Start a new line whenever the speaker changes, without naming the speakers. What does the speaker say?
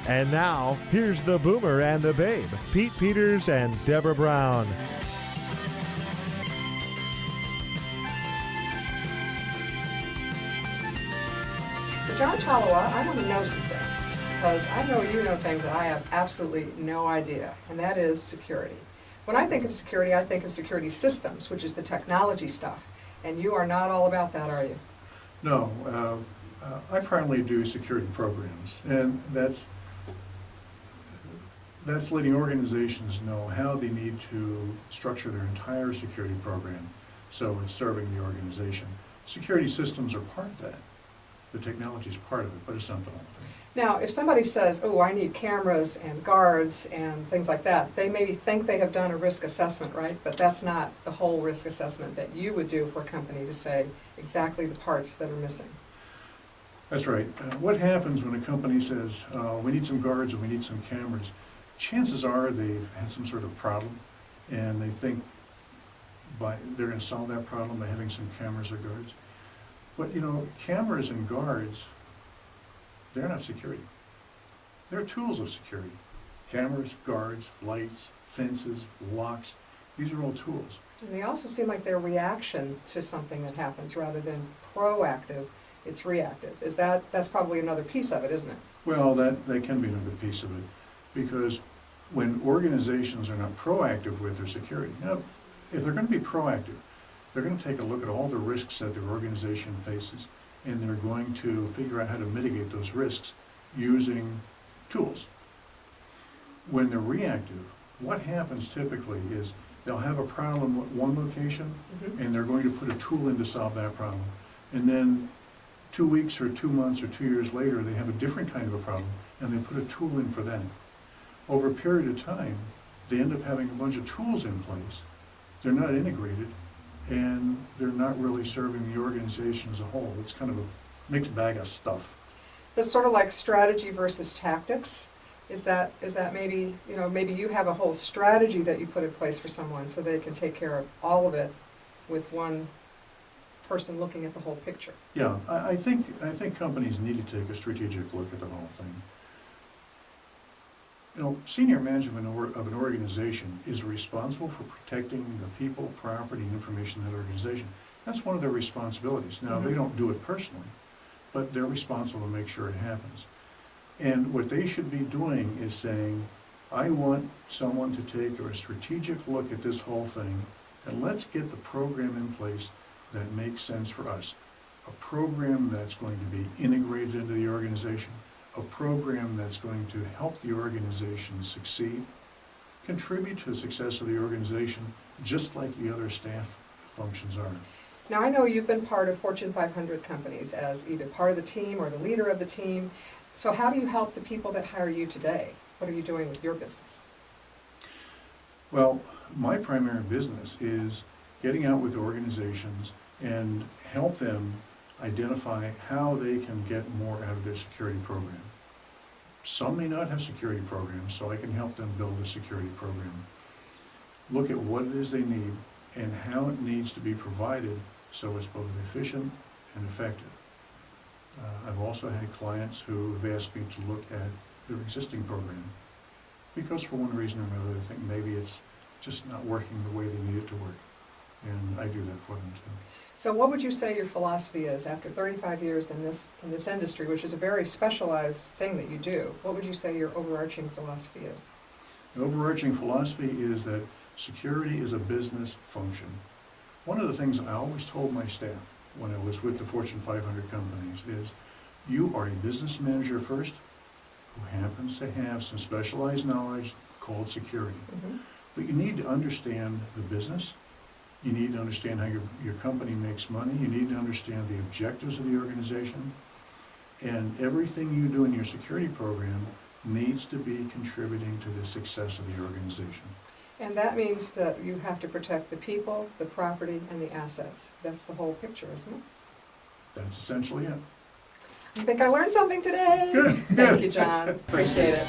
And now, here's the Boomer and the Babe, Pete Peters and Deborah Brown.
So John Cholewa, I want to know some things, because I know you know things that I have absolutely no idea, and that is security. When I think of security, I think of security systems, which is the technology stuff, and you are not all about that, are you?
No, I primarily do security programs, and that's letting organizations know how they need to structure their entire security program so it's serving the organization. Security systems are part of that. The technology is part of it, but it's not the whole thing.
Now, if somebody says, oh, I need cameras and guards and things like that, they maybe think they have done a risk assessment, right? But that's not the whole risk assessment that you would do for a company to say exactly the parts that are missing.
That's right. What happens when a company says, we need some guards and we need some cameras? Chances are they've had some sort of problem, and they think they're going to solve that problem by having some cameras or guards. But, you know, cameras and guards, they're not security. They're tools of security. Cameras, guards, lights, fences, locks, these are all tools.
And they also seem like they're reaction to something that happens rather than proactive, it's reactive. That's probably another piece of it, isn't it?
Well, that can be another piece of it, because when organizations are not proactive with their security, now, if they're going to be proactive, they're going to take a look at all the risks that their organization faces, and they're going to figure out how to mitigate those risks using tools. When they're reactive, what happens typically is they'll have a problem at one location, and they're going to put a tool in to solve that problem. And then 2 weeks or 2 months or 2 years later, they have a different kind of a problem, and they put a tool in for that. Over a period of time, they end up having a bunch of tools in place. They're not integrated, and they're not really serving the organization as a whole. It's kind of a mixed bag of stuff.
So it's sort of like strategy versus tactics. Is that maybe, you know, maybe you have a whole strategy that you put in place for someone so they can take care of all of it with one person looking at the whole picture?
Yeah, I think companies need to take a strategic look at the whole thing. You know, senior management of an organization is responsible for protecting the people, property, and information of that organization. That's one of their responsibilities. Now, they don't do it personally, but they're responsible to make sure it happens. And what they should be doing is saying, I want someone to take a strategic look at this whole thing, and let's get the program in place that makes sense for us. A program that's going to be integrated into the organization, a program that's going to help the organization succeed, contribute to the success of the organization, just like the other staff functions are.
Now, I know you've been part of Fortune 500 companies as either part of the team or the leader of the team. So how do you help the people that hire you today? What are you doing with your business?
Well, my primary business is getting out with organizations and help them identify how they can get more out of their security program. Some may not have security programs, so I can help them build a security program. Look at what it is they need and how it needs to be provided so it's both efficient and effective. I've also had clients who have asked me to look at their existing program because for one reason or another they think maybe it's just not working the way they need it to work, and I do that for them too.
So what would you say your philosophy is after 35 years in this industry, which is a very specialized thing that you do? What would you say your overarching philosophy is?
The overarching philosophy is that security is a business function. One of the things I always told my staff when I was with the Fortune 500 companies is, you are a business manager first who happens to have some specialized knowledge called security. But you need to understand the business. You need to understand how your company makes money. You need to understand the objectives of the organization. And everything you do in your security program needs to be contributing to the success of the organization.
And that means that you have to protect the people, the property, and the assets. That's the whole picture, isn't it?
That's essentially it.
I think I learned something today.
Good.
Thank you, John. Appreciate it.